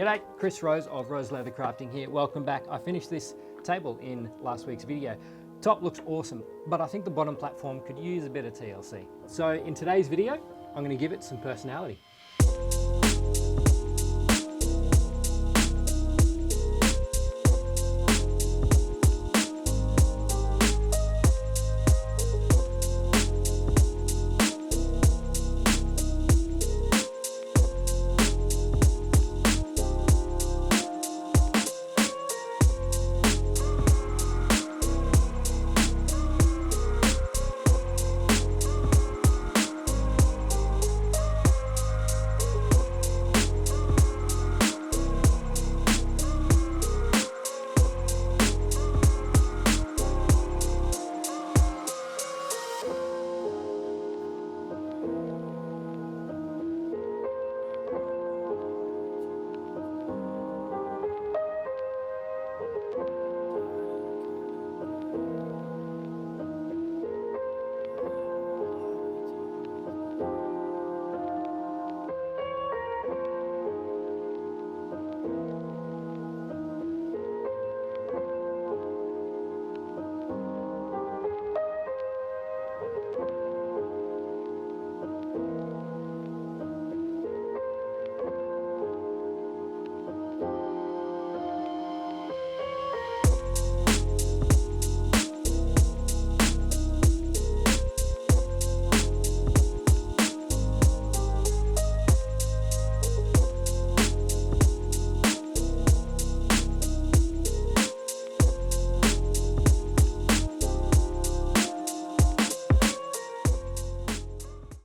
G'day, Chris Rose of Rose Leather Crafting here. Welcome back. I finished this table in last week's video. Top looks awesome, but I think the bottom platform could use a bit of TLC. So in today's video, I'm going to give it some personality.